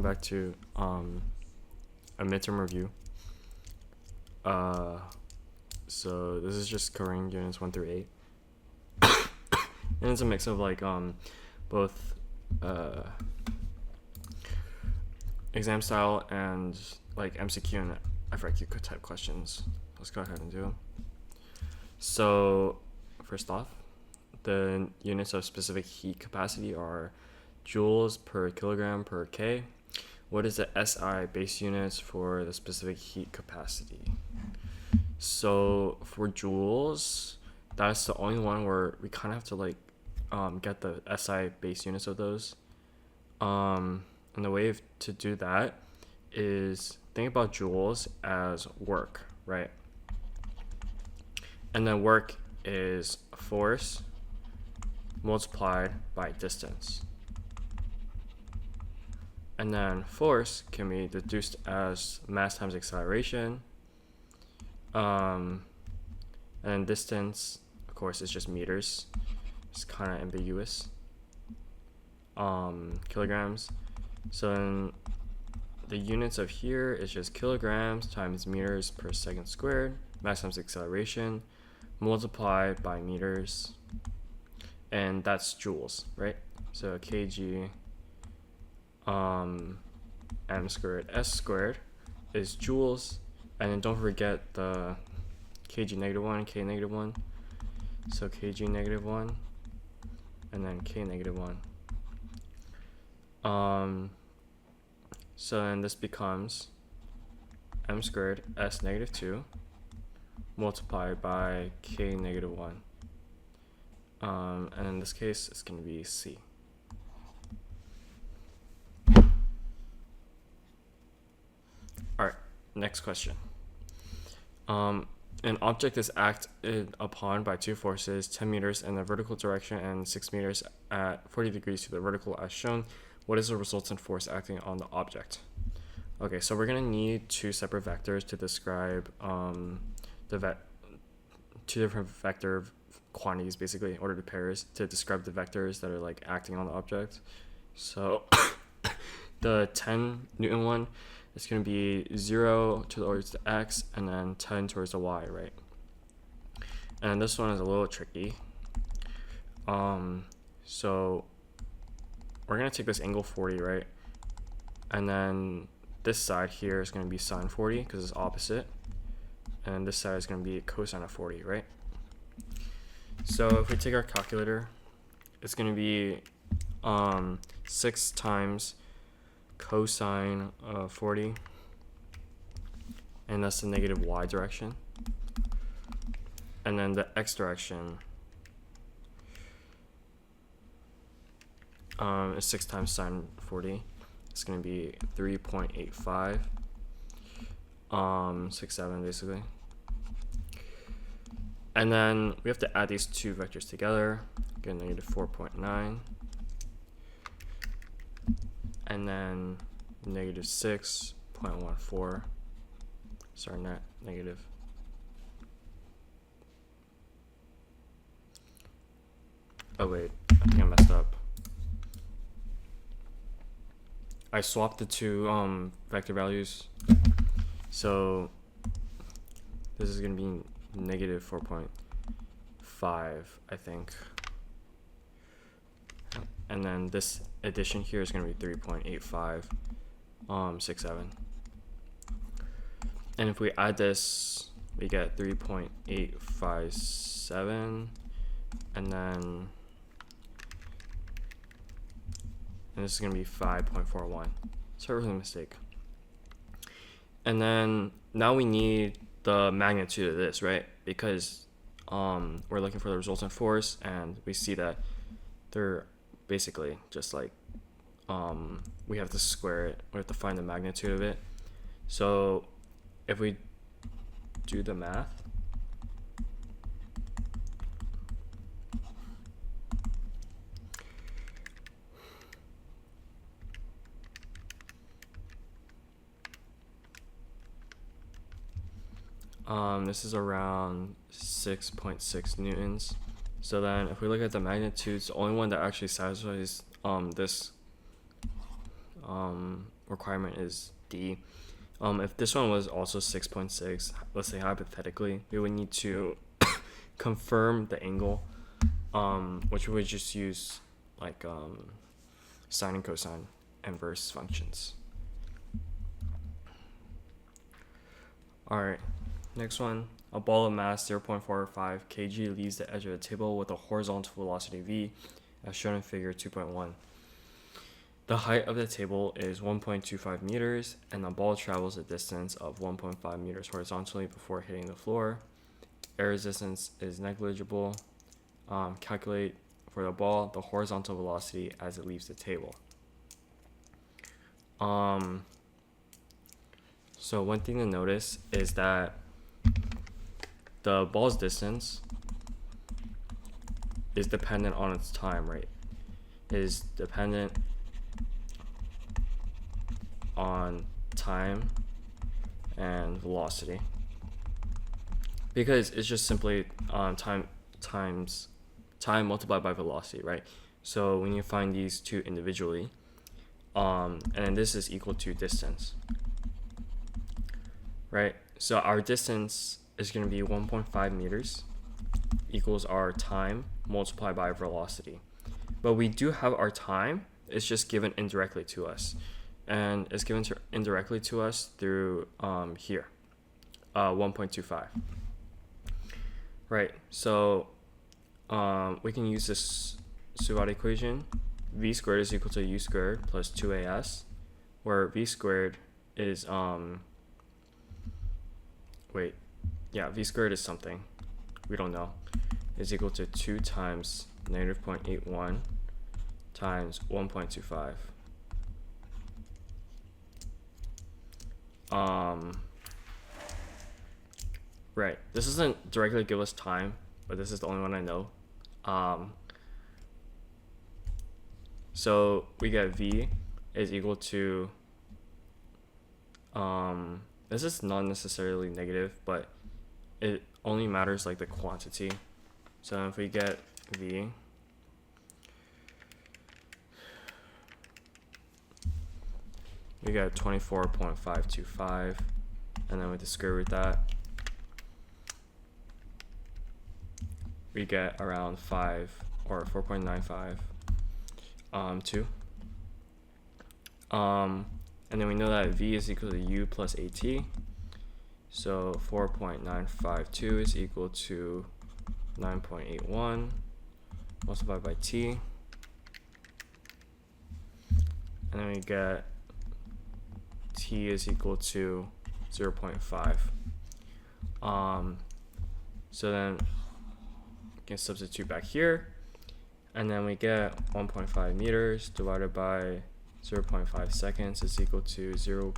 going back to a midterm review. So this is just covering units 1 through 8. And it's a mix of like both exam style and like MCQ and FRQ type questions. Let's go ahead and do them. So first off, the units of specific heat capacity are joules per kilogram per K. What is the SI base units for the specific heat capacity? So for joules, that's the only one where we kind of have to like get the SI base units of those. And the way to do that is think about joules as work, right? And then work is force multiplied by distance. And then force can be deduced as mass times acceleration. And then distance, of course, is just meters. It's kind of ambiguous. Kilograms. So then the units of here is just kilograms times meters per second squared, mass times acceleration, multiplied by meters. And that's joules, right? So kg m squared s squared is joules. And then don't forget the kg -1, k -1. So kg -1 and then k -1. So then this becomes m squared s -2 multiplied by k -1. And in this case, it's going to be C. Alright, next question. An object is acted upon by two forces, 10 meters in the vertical direction and 6 meters at 40 degrees to the vertical as shown. What is the resultant force acting on the object? Okay, so we're going to need two separate vectors to describe two different vector quantities, basically, ordered pairs, to describe the vectors that are like acting on the object. So the 10 Newton one is going to be 0 towards the x and then 10 towards the y, right? And this one is a little tricky. So we're going to take this angle 40, right? And then this side here is going to be sine 40 because it's opposite. And this side is going to be cosine of 40, right? So if we take our calculator, it's going to be 6 times cosine of 40, and that's the negative y direction. And then the x direction is 6 times sine 40. It's going to be 3.85, 67 basically. And then we have to add these two vectors together, get negative 4.9, and then negative 6.14, so our net negative. Oh wait, I think I messed up. I swapped the two vector values, so this is going to be negative 4.5, I think. And then this addition here is going to be 3.8567. And if we add this, we get 3.857, and then this is going to be 5.41. So it was a mistake. And then now we need the magnitude of this, right? Because we're looking for the resultant force, and we see that they're basically just like we have to square it. We have to find the magnitude of it. So if we do the math, this is around 6.6 newtons. So then if we look at the magnitudes, the only one that actually satisfies this requirement is D. If this one was also 6.6, let's say hypothetically, we would need to confirm the angle, which we would just use like sine and cosine inverse functions. Alright, next one. A ball of mass 0.45 kg leaves the edge of the table with a horizontal velocity v, as shown in figure 2.1. The height of the table is 1.25 meters, and the ball travels a distance of 1.5 meters horizontally before hitting the floor. Air resistance is negligible. Calculate for the ball the horizontal velocity as it leaves the table. So one thing to notice is that the ball's distance is dependent on its time, right? Is dependent on time and velocity, because it's just simply time multiplied by velocity, right? So when you find these two individually, and then this is equal to distance, right? So our distance is going to be 1.5 meters equals our time multiplied by velocity. But we do have our time, it's just given indirectly to us. And it's given indirectly to us through here, 1.25. Right, so we can use this Seurat equation. V squared is equal to U squared plus 2AS, where V squared is, V squared is something, we don't know, is equal to 2 times negative 0.81 times 1.25. Right, this doesn't directly give us time, but this is the only one I know. So we get V is equal to, this is not necessarily negative, but it only matters like the quantity. So if we get V, we get 24.525, and then with the square root that, we get around 5 or 4.95 2. And then we know that V is equal to U plus AT, so 4.952 is equal to 9.81 multiplied by T, and then we get T is equal to 0.5. So then we can substitute back here, and then we get 1.5 meters divided by 0.5 seconds is equal to 3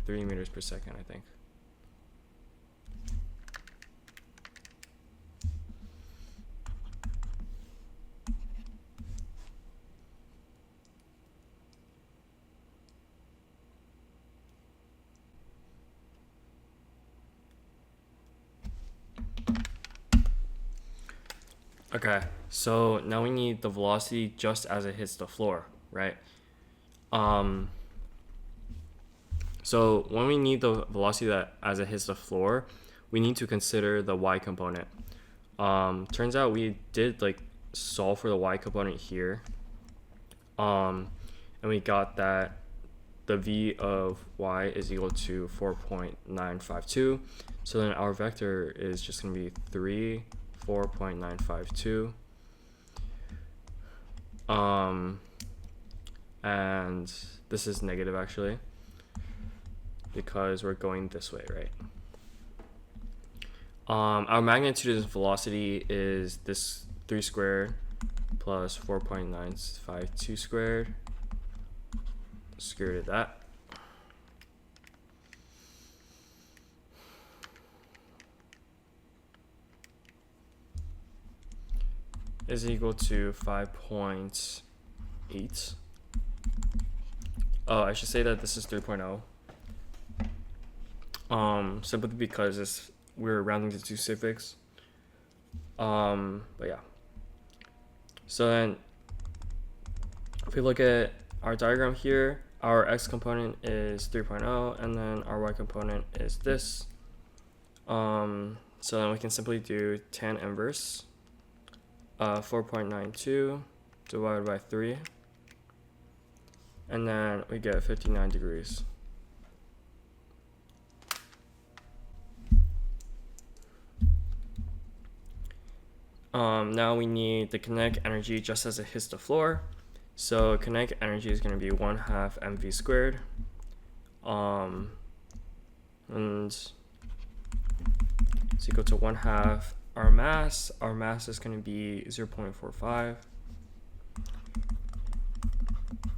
meters per second, I think. Okay, so now we need the velocity just as it hits the floor, right? So when we need the velocity that as it hits the floor, we need to consider the y component. Turns out we did like solve for the y component here, and we got that the v of y is equal to 4.952. So then our vector is just going to be 4.952. And this is negative actually, because we're going this way, right? Our magnitude of velocity is this 3 squared plus 4.952 squared. Square root of that. Is equal to 5.8. Oh, I should say that this is 3.0. Simply because we're rounding to two suffix. But yeah. So then, if we look at our diagram here, our x component is 3.0, and then our y component is this. So then we can simply do tan inverse 4.92 divided by 3, and then we get 59 degrees. Now we need the kinetic energy just as it hits the floor. So kinetic energy is going to be 1/2 mv squared. And it's equal to 1/2 our mass. Our mass is going to be 0.45.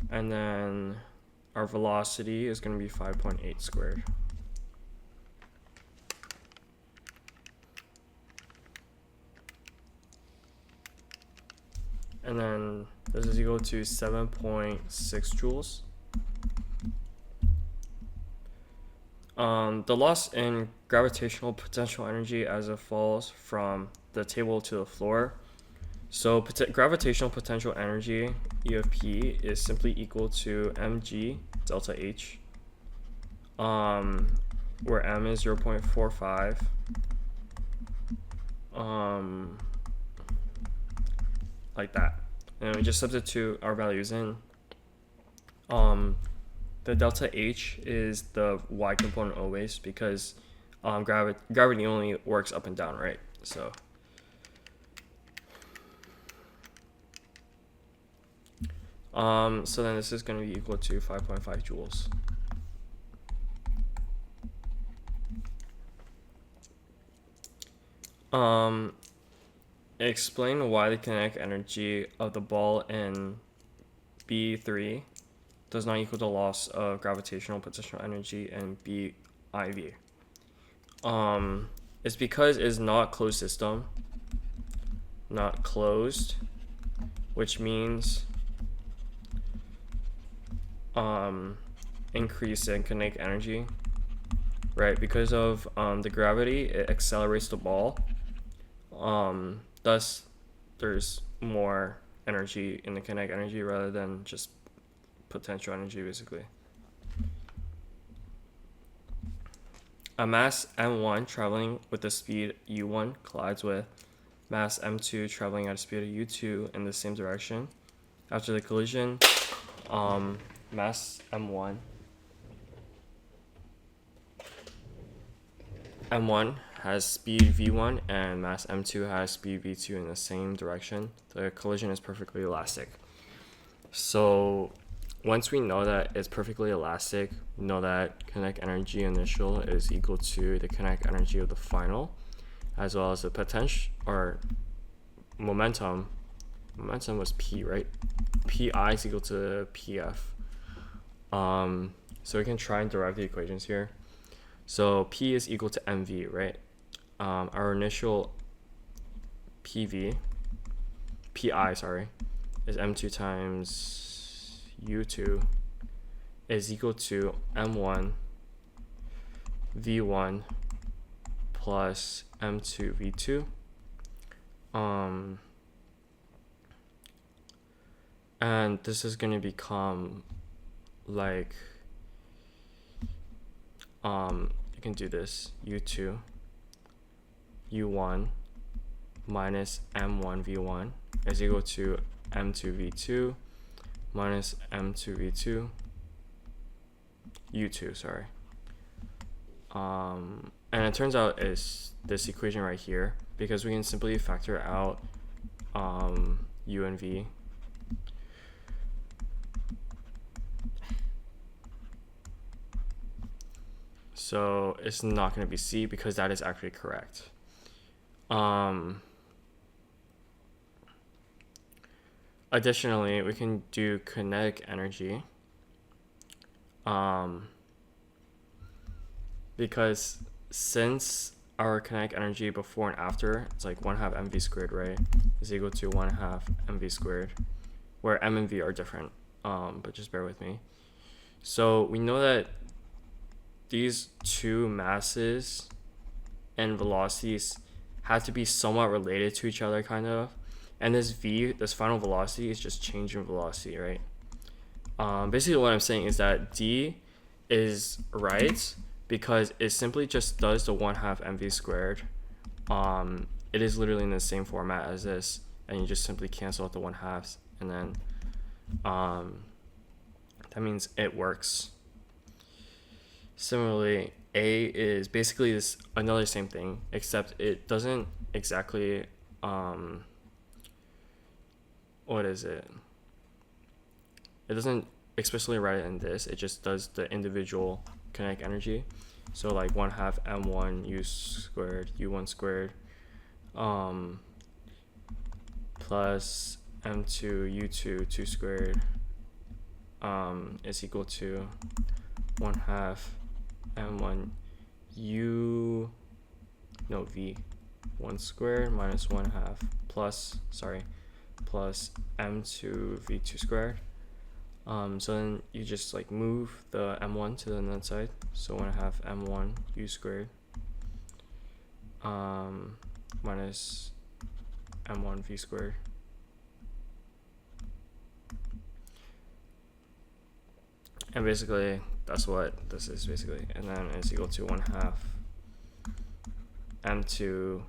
And then our velocity is going to be 5.8 squared. And then this is equal to 7.6 joules. The loss in gravitational potential energy as it falls from the table to the floor. So gravitational potential energy, E of P, is simply equal to mg delta H, where m is 0.45. Like that. And we just substitute our values in. The delta H is the y component always, because gravity only works up and down, right? So so then this is going to be equal to 5.5 joules. Explain why the kinetic energy of the ball in B3 does not equal the loss of gravitational potential energy in BIV. It's because it's not a closed system, not closed, which means increase in kinetic energy, right? Because of the gravity, it accelerates the ball. Thus, there's more energy in the kinetic energy rather than just potential energy, basically. A mass m1 traveling with the speed u1 collides with mass m2 traveling at a speed of u2 in the same direction. After the collision, mass m1 has speed v1 and mass m2 has speed v2 in the same direction. The collision is perfectly elastic. So once we know that it's perfectly elastic, we know that kinetic energy initial is equal to the kinetic energy of the final, as well as the potential or momentum. Momentum was P, right? Pi is equal to PF. So we can try and derive the equations here. So P is equal to mv, right? Our initial PI, is m2 times u2 is equal to m1 v1 plus m2 v2. And this is going to become like, you can do this, u2 u1 minus m1 v1 is equal to m2 v2 minus m2 v2 u2, sorry. And it turns out it's this equation right here, because we can simply factor out u and v. So it's not going to be C, because that is actually correct. Additionally, we can do kinetic energy, because since our kinetic energy before and after, it's like 1/2 mv squared, right, is equal to 1/2 mv squared, where m and v are different, but just bear with me. So we know that these two masses and velocities have to be somewhat related to each other, kind of. And this v, this final velocity, is just change in velocity, right? Basically what I'm saying is that D is right because it simply just does the 1/2 mv squared. It is literally in the same format as this, and you just simply cancel out the 1/2s, and then that means it works. Similarly, A is basically this another same thing, except it doesn't exactly what is it? It doesn't explicitly write it in this. It just does the individual kinetic energy. So like 1/2 m1 u squared u1 squared plus m2 u2 2 squared is equal to 1/2 m1 u v 1 squared minus 1/2 plus m2 v2 squared. So then you just like move the m1 to the other side, so 1/2 m1 u squared minus m1 v squared. And basically that's what this is basically, and then it's equal to 1/2 m2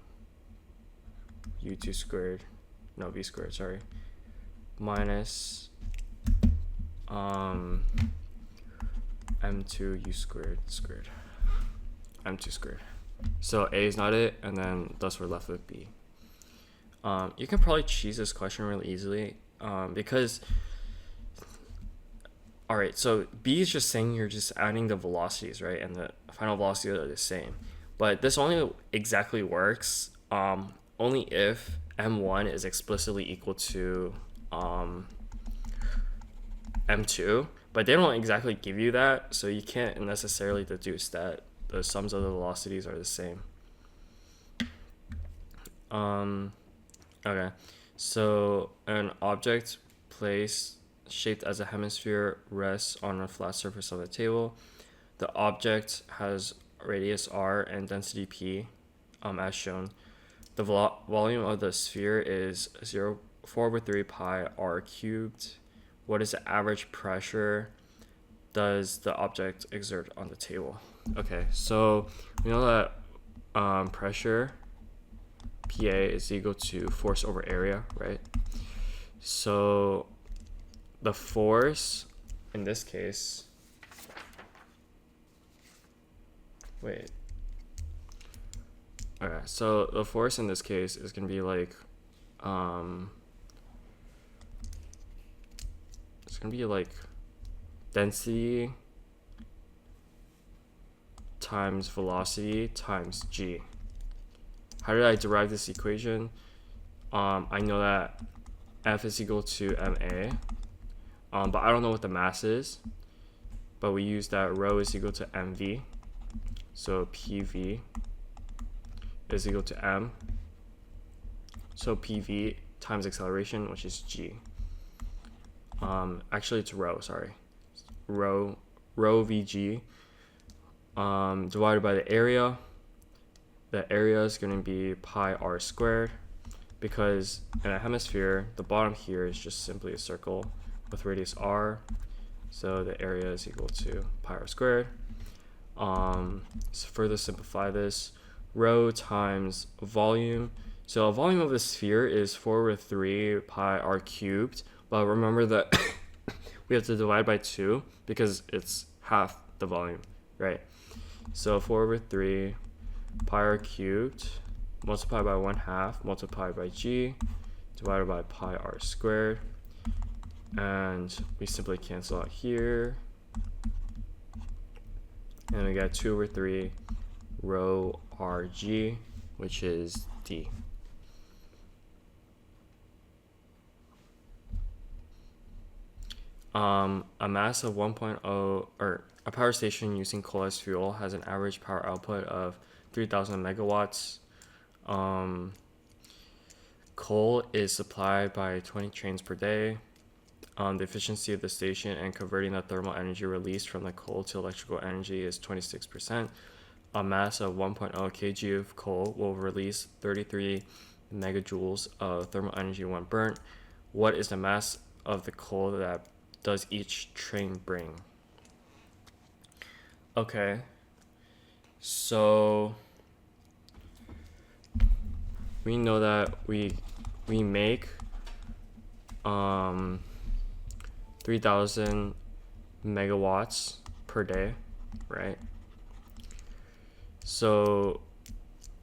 u2 squared, no v squared, sorry, minus m2 u squared m2 squared. So A is not it, and then thus we're left with B. You can probably cheese this question really easily because alright, so B is just saying you're just adding the velocities, right, and the final velocities are the same, but this only exactly works only if m1 is explicitly equal to m2, but they don't exactly give you that, so you can't necessarily deduce that the sums of the velocities are the same. Okay, so an object placed shaped as a hemisphere rests on a flat surface of a table. The object has radius r and density p, as shown. The volume of the sphere is 4/3 pi r cubed. What is the average pressure does the object exert on the table? Okay, so we know that pressure PA is equal to force over area, right? So the force in this case, alright, so the force in this case is gonna be like it's gonna be like density times velocity times g. How did I derive this equation? I know that F is equal to ma, but I don't know what the mass is, but we use that rho is equal to mv, so PV is equal to m, so PV times acceleration, which is g. Actually it's rho, sorry, rho vg divided by the area. The area is going to be pi r squared, because in a hemisphere the bottom here is just simply a circle with radius r, so the area is equal to pi r squared. To further simplify this, rho times volume, so volume of the sphere is 4/3 pi r cubed, but remember that we have to divide by 2 because it's half the volume, right? So 4/3 pi r cubed multiplied by 1/2 multiplied by g divided by pi r squared, and we simply cancel out here, and we get 2/3 rho rg, which is d. A mass of 1.0, or a power station using coal as fuel, has an average power output of 3,000 megawatts. Coal is supplied by 20 trains per day. The efficiency of the station and converting the thermal energy released from the coal to electrical energy is 26%. A mass of 1.0 kg of coal will release 33 megajoules of thermal energy when burnt. What is the mass of the coal that does each train bring? Okay, so we know that we make 3,000 megawatts per day, right? So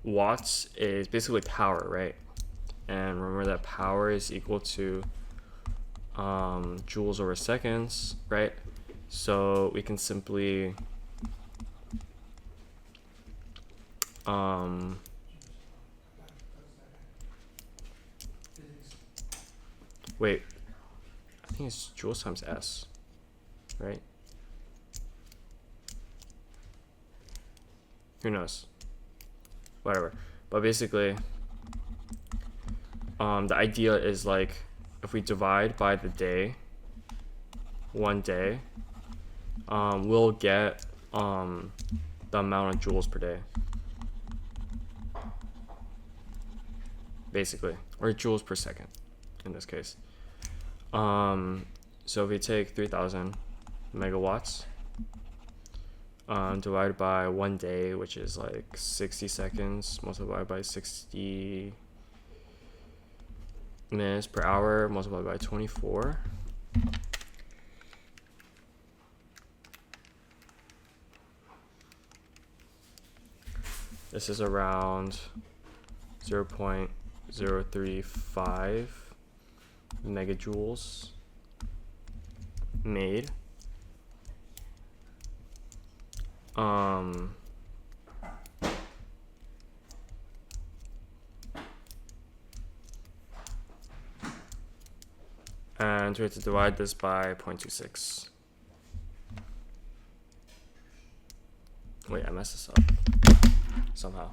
watts is basically power, right? And remember that power is equal to joules over seconds, right? So we can simply wait, I think it's joules times S, right? Who knows? Whatever. But basically, the idea is like if we divide by the day, 1 day, we'll get the amount of joules per day, basically, or joules per second in this case. So if we take 3,000 megawatts divided by 1 day, which is like 60 seconds, multiplied by 60 minutes per hour, multiplied by 24. This is around 0.035 megajoules made. And we have to divide this by 0.26. Wait, I messed this up somehow,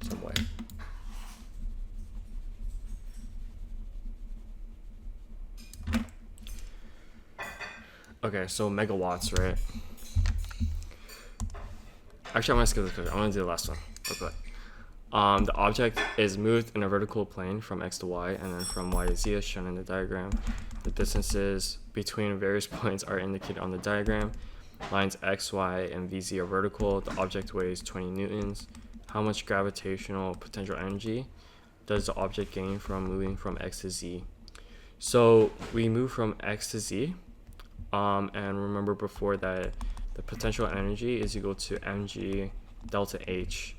some way. Okay, so megawatts, right? Actually, I'm gonna skip this question. I'm gonna do the last one real quick. The object is moved in a vertical plane from X to Y and then from Y to Z as shown in the diagram. The distances between various points are indicated on the diagram. Lines X, Y, and VZ are vertical. The object weighs 20 newtons. How much gravitational potential energy does the object gain from moving from X to Z? So we move from X to Z, and remember before that the potential energy is equal to mg delta H.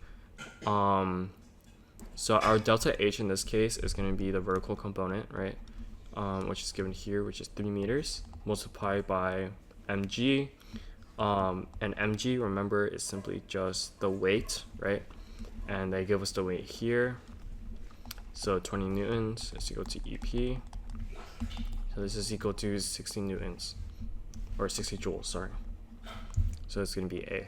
So our delta H in this case is going to be the vertical component, right? Which is given here, which is 3 meters, multiplied by mg. And mg, remember, is simply just the weight, right? And they give us the weight here. So 20 newtons is equal to EP. So this is equal to 60 newtons, or 60 joules, sorry. So it's going to be A.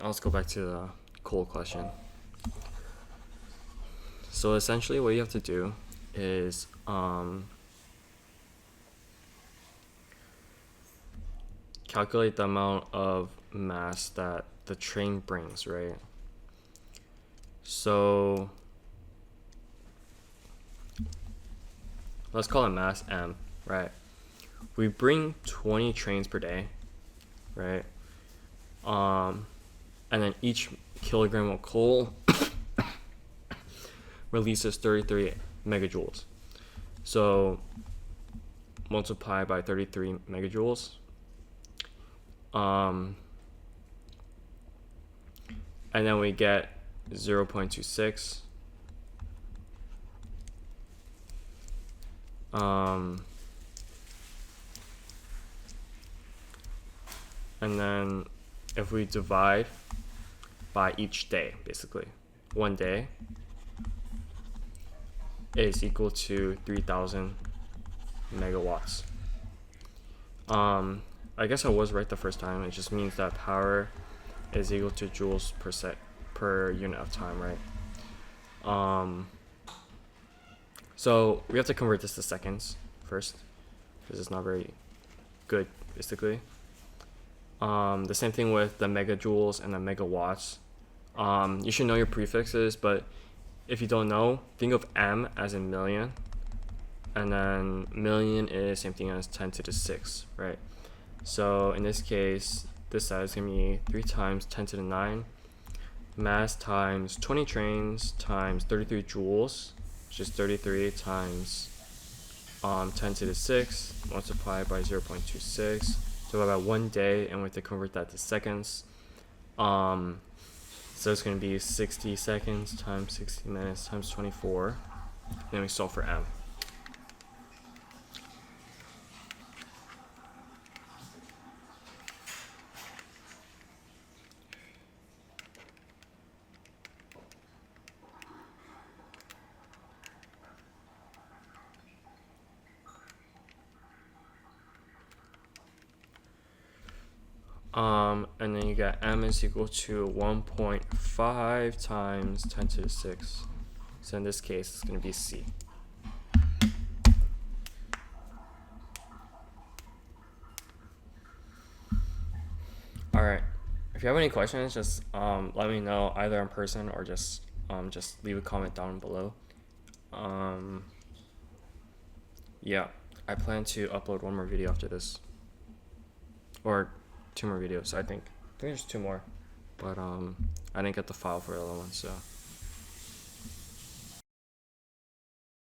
Let's go back to the coal question. So essentially what you have to do is calculate the amount of mass that the train brings, right? So let's call it mass M, right? We bring 20 trains per day, right? And then each kilogram of coal releases 33 megajoules. So multiply by 33 megajoules. And then we get 0.26. And then if we divide by each day, basically 1 day is equal to 3,000 megawatts. I guess I was right the first time. It just means that power is equal to joules per unit of time, right? So we have to convert this to seconds first, because it's not very good, basically. The same thing with the megajoules and the megawatts. You should know your prefixes, but if you don't know, think of M as in million, and then million is same thing as 10 to the 6, right? So in this case, this side is going to be 3 times 10 to the 9 mass times 20 trains times 33 joules, which is 33 times 10 to the 6 multiplied by 0.26 divided by 1 day, and we have to convert that to seconds. So it's going to be 60 seconds times 60 minutes times 24. Then we solve for m. And then you got m is equal to 1.5 times 10 to the 6. So in this case, it's going to be C. Alright, if you have any questions, just let me know either in person or just leave a comment down below. Yeah, I plan to upload one more video after this. Or 2 more videos, I think. I think there's 2 more. But I didn't get the file for the other one, so